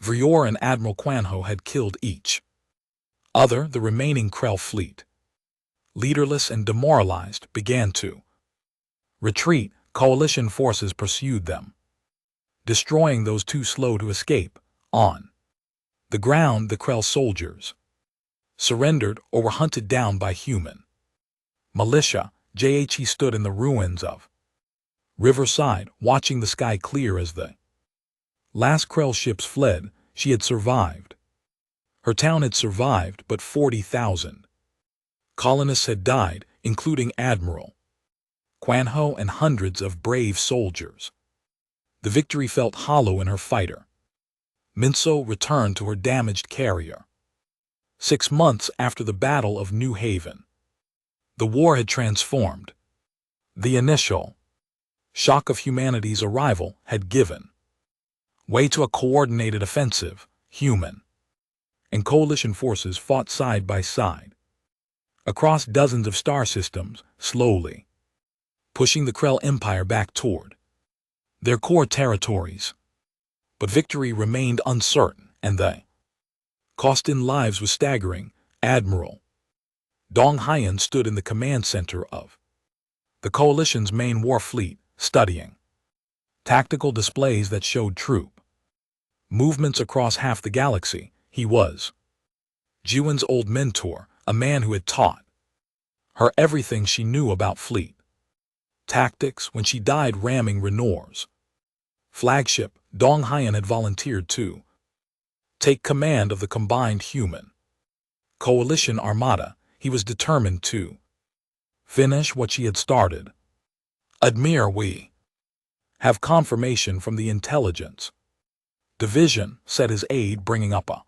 [SPEAKER 1] Vrior and Admiral Quan Ho had killed each other. The remaining Krell fleet, leaderless and demoralized, began to retreat. Coalition forces pursued them, destroying those too slow to escape. On the ground, the Krell soldiers surrendered or were hunted down by human militia. He stood in the ruins of Riverside, watching the sky clear as the last Krell ships fled. She had survived. Her town had survived, but 40,000 colonists had died, including Admiral Quan Ho and hundreds of brave soldiers. The victory felt hollow in her fighter. Minso returned to her damaged carrier 6 months after the Battle of New Haven. The war had transformed. The initial shock of humanity's arrival had given way to a coordinated offensive. Human and coalition forces fought side by side across dozens of star systems, slowly pushing the Krell Empire back toward their core territories. But victory remained uncertain, and the cost in lives was staggering. Admiral Dong Haiyan stood in the command center of the coalition's main war fleet, studying tactical displays that showed troop movements across half the galaxy. He was Jiwan's old mentor, a man who had taught her everything she knew about fleet tactics. When she died ramming Renor's flagship, Dong Haiyan had volunteered to take command of the combined human Coalition Armada, he was determined to finish what she had started. Admir, we have confirmation from the intelligence division, said his aide, bringing up a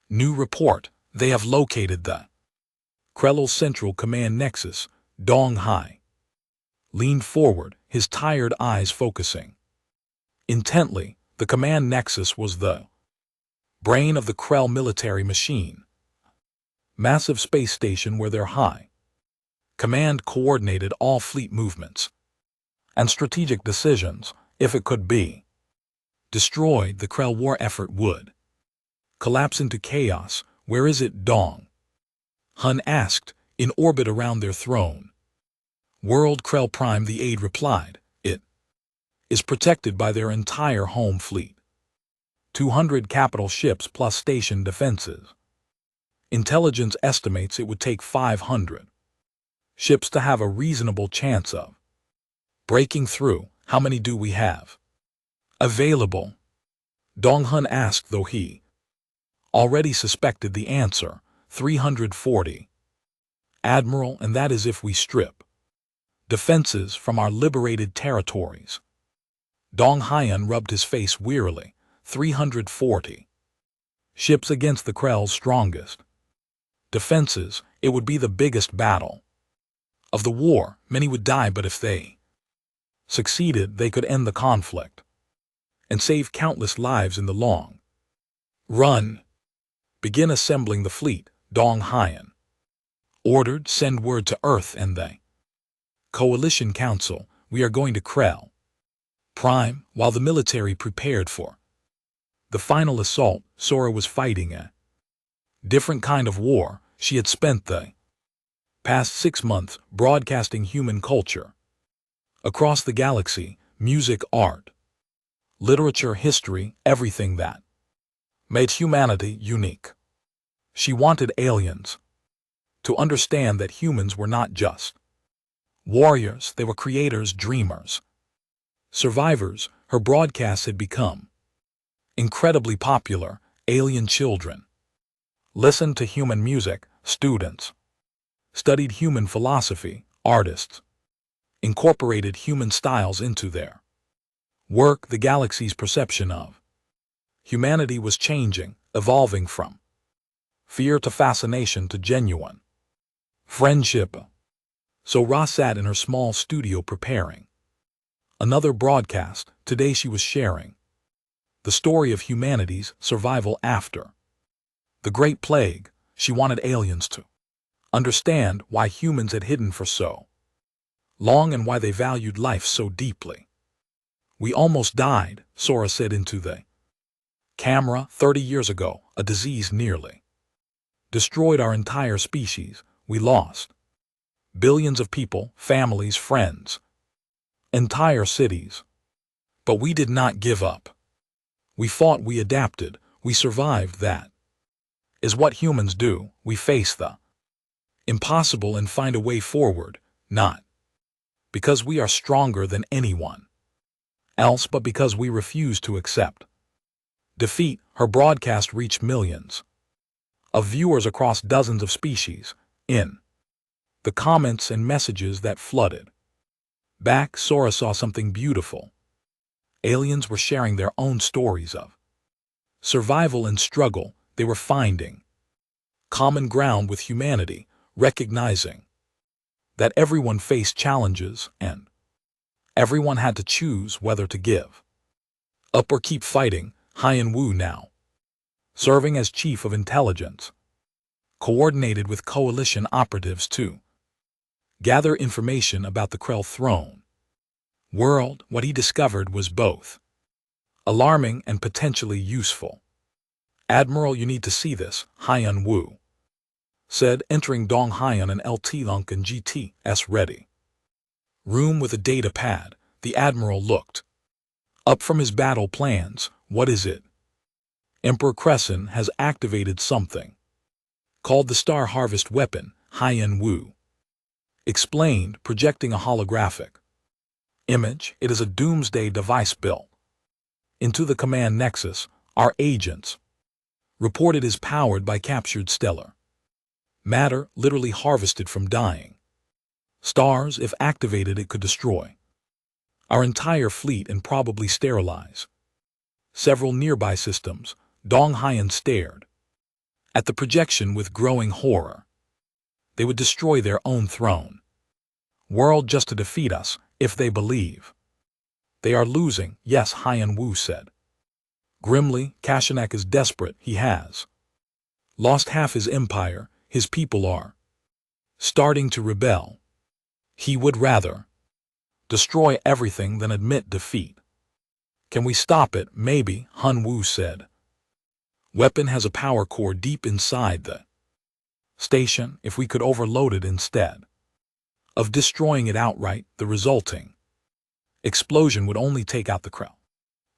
[SPEAKER 1] new report. They have located the Krell's Central Command Nexus. Dong Hai leaned forward, his tired eyes focusing intently. The command nexus was the brain of the Krell military machine, massive space station where their high command coordinated all fleet movements and strategic decisions. If it could be destroyed, the Krell war effort would collapse into chaos. Where is it? Dong Hun asked. In orbit around their throne world, Krell Prime, the aide replied. It is protected by their entire home fleet, 200 capital ships plus station defenses. Intelligence estimates it would take 500 ships to have a reasonable chance of breaking through. How many do we have available? Dong Hun asked, though he already suspected the answer. 340. Admiral, and that is if we strip defenses from our liberated territories. Dong Haiyan rubbed his face wearily. 340 ships against the Krell's strongest defenses. It would be the biggest battle of the war. Many would die, but if they succeeded, they could end the conflict and save countless lives in the long run. Begin assembling the fleet, Dong Haiyan ordered. Send word to Earth and the Coalition Council. We are going to Krell Prime. While the military prepared for the final assault, Sora was fighting a different kind of war. She had spent the past 6 months broadcasting human culture across the galaxy, music, art, literature, history, everything that made humanity unique. She wanted aliens to understand that humans were not just warriors, they were creators, dreamers, survivors. Her broadcasts had become incredibly popular. Alien children listened to human music, students studied human philosophy, artists incorporated human styles into their work. The galaxy's perception of humanity was changing, evolving from fear to fascination to genuine friendship. So Ra sat in her small studio preparing another broadcast. Today she was sharing the story of humanity's survival after the Great Plague. She wanted aliens to understand why humans had hidden for so long and why they valued life so deeply. We almost died, Sora said into the camera. 30 years ago, a disease nearly destroyed our entire species. We lost billions of people, families, friends, entire cities. But we did not give up. We fought, we adapted, we survived. That is what humans do. We face the impossible and find a way forward, not because we are stronger than anyone else, but because we refuse to accept defeat. Her broadcast reached millions of viewers across dozens of species. In the comments and messages that flooded back, Sora saw something beautiful. Aliens were sharing their own stories of survival and struggle. They were finding common ground with humanity, recognizing that everyone faced challenges and everyone had to choose whether to give up or keep fighting. Haiyan Wu, now serving as chief of intelligence, coordinated with coalition operatives to gather information about the Krell throne world. What he discovered was both alarming and potentially useful. Admiral, you need to see this, Haiyan Wu said, entering Dong Haiyan and LT Lunken GTS ready room with a data pad. The Admiral looked up from his battle plans. What is it? Emperor Crescent has activated something called the Star Harvest weapon, Haiyan Wu explained, projecting a holographic image. It is a doomsday device built into the command nexus. Our agents report it is powered by captured stellar Matter literally harvested from dying. Stars, if activated, it could destroy our entire fleet and probably sterilize several nearby systems. Dong Haiyan stared at the projection with growing horror. They would destroy their own throne world just to defeat us if they believe they are losing. Yes, Haiyan Wu said grimly. Kashanak is desperate. He has lost half his empire. His people are starting to rebel. He would rather destroy everything than admit defeat. Can we stop it? Maybe, Han Wu said. Weapon has a power core deep inside the station. If we could overload it instead of destroying it outright, the resulting explosion would only take out the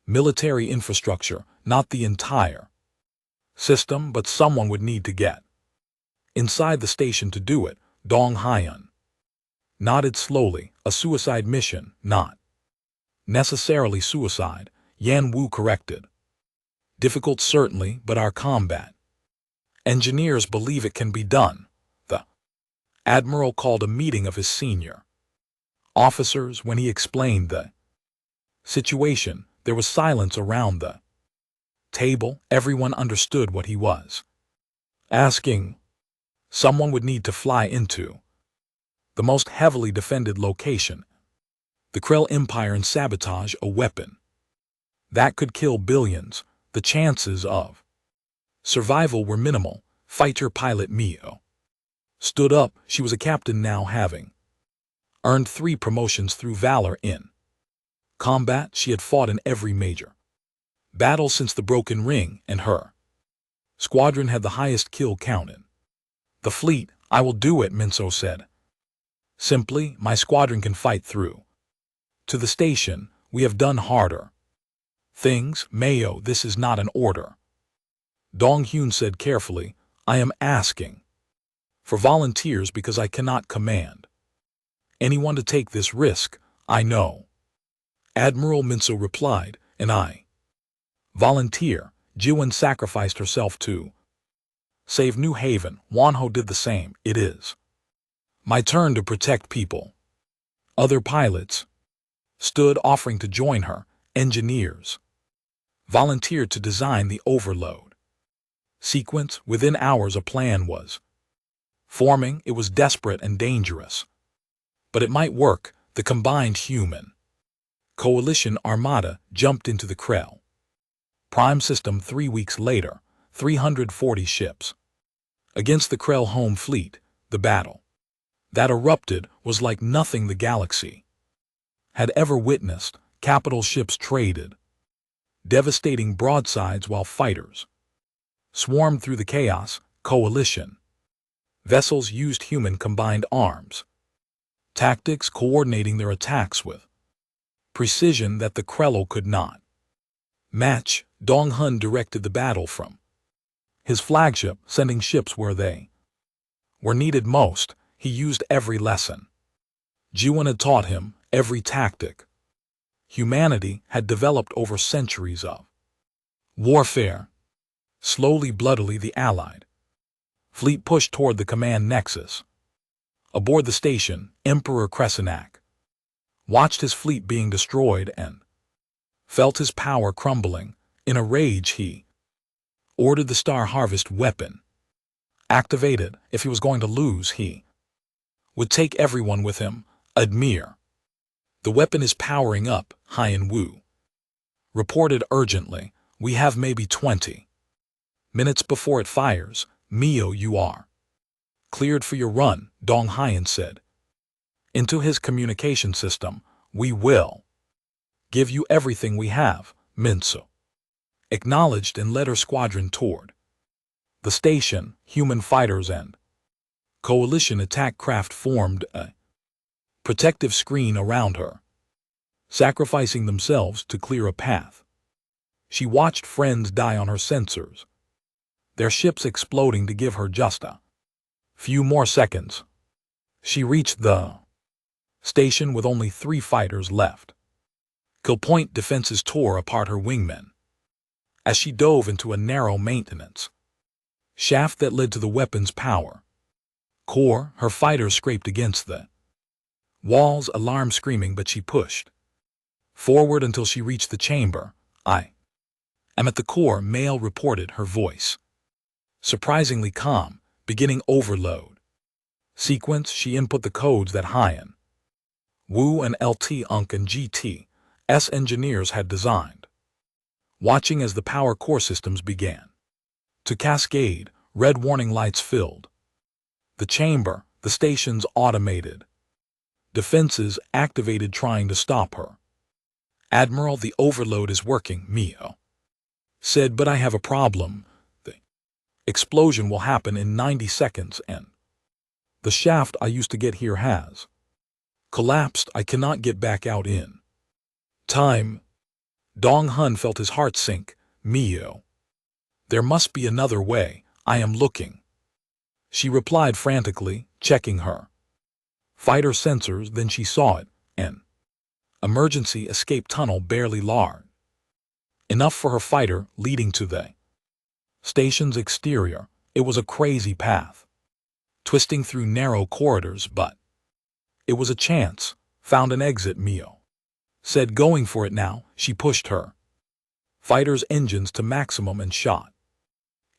[SPEAKER 1] military infrastructure, not the entire system, but someone would need to get inside the station to do it. Dong Haiyan nodded slowly. A suicide mission, not necessarily suicide, Yan Wu corrected. Difficult certainly, but our combat engineers believe it can be done. The admiral called a meeting of his senior officers. When he explained the situation, there was silence around the table. Everyone understood what he was asking. Someone would need to fly into the most heavily defended location, the Krell Empire, and sabotage a weapon that could kill billions. The chances of survival were minimal. Fighter pilot Mio stood up. She was a captain now, having earned 3 promotions through valor in combat. She had fought in every major battle since the Broken Ring, and her squadron had the highest kill count in the fleet. I will do it, Minso said simply. My squadron can fight through to the station. We have done harder things. Mayo, this is not an order. Dong Hyun said carefully. I am asking for volunteers because I cannot command anyone to take this risk. I know, Admiral Minso replied, and I volunteer. Jiwon sacrificed herself to save New Haven. Wonho did the same. It is my turn to protect people. Other pilots stood offering to join her. Engineers volunteered to design the overload sequence. Within hours a plan was forming. It was desperate and dangerous, but it might work. The combined human coalition armada jumped into the Krell Prime system 3 weeks later. 340 ships against the Krell home fleet. The battle that erupted was like nothing the galaxy had ever witnessed. Capital ships traded devastating broadsides while fighters swarmed through the chaos. Coalition vessels used human combined arms tactics, coordinating their attacks with precision that the Krello could not match. Dong Hun directed the battle from his flagship, sending ships where they were needed most. He used every lesson Jiwon had taught him, every tactic humanity had developed over centuries of warfare. Slowly, bloodily, the Allied fleet pushed toward the command nexus. Aboard the station, Emperor Kresenak watched his fleet being destroyed and felt his power crumbling. In a rage, he ordered the Star Harvest weapon activated. If he was going to lose, he would take everyone with him. Admir, the weapon is powering up, Haiyan Wu reported urgently. We have maybe 20 minutes before it fires. Mio, you are cleared for your run, Dong Haiyan said into his communication system. We will give you everything we have. Minso acknowledged and led her squadron toward the station. Human fighters and coalition attack craft formed a protective screen around her, sacrificing themselves to clear a path. She watched friends die on her sensors, their ships exploding to give her just a few more seconds. She reached the station with only 3 fighters left. Kill point defenses tore apart her wingmen as she dove into a narrow maintenance shaft that led to the weapon's power. Core, her fighter scraped against the walls, alarm screaming, but she pushed forward until she reached the chamber. I am at the core, Mail reported, her voice surprisingly calm. Beginning overload sequence. She input the codes that Hyan, Wu and LT Unk and GT's engineers had designed. Watching as the power core systems began to cascade, red warning lights filled the chamber, the station's automated defenses activated, trying to stop her. Admiral, the overload is working, Mio said, but I have a problem. The explosion will happen in 90 seconds and the shaft I used to get here has collapsed. I cannot get back out in time. Dong Hun felt his heart sink. Mio, there must be another way. I am looking, she replied frantically, checking her fighter sensors. Then she saw it, an emergency escape tunnel barely large enough for her fighter, leading to the station's exterior. It was a crazy path, twisting through narrow corridors, but it was a chance. Found an exit, Mio said, going for it now. She pushed her fighter's engines to maximum and shot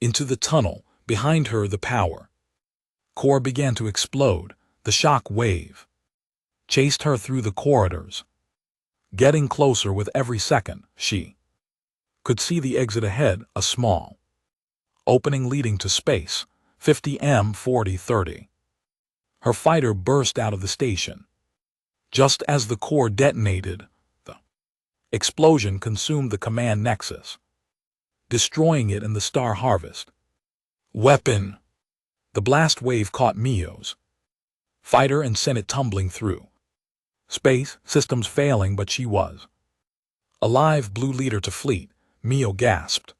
[SPEAKER 1] into the tunnel. Behind her, the power core began to explode. The shock wave chased her through the corridors, getting closer with every second. She could see the exit ahead, a small opening leading to space. 50 m 40-30. Her fighter burst out of the station just as the core detonated. The explosion consumed the command nexus, destroying it and the star harvest weapon. The blast wave caught Mio's fighter and sent it tumbling through space, systems failing, but she was alive. Blue leader to fleet, Mio gasped.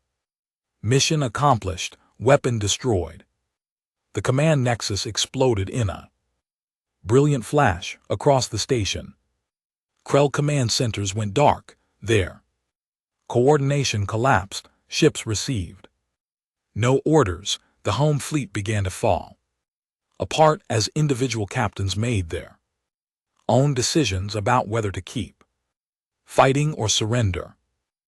[SPEAKER 1] Mission accomplished, weapon destroyed. The command nexus exploded in a brilliant flash across the station. Krell command centers went dark. Their coordination collapsed. Ships received no orders. The home fleet began to fall apart as individual captains made their own decisions about whether to keep fighting or surrender.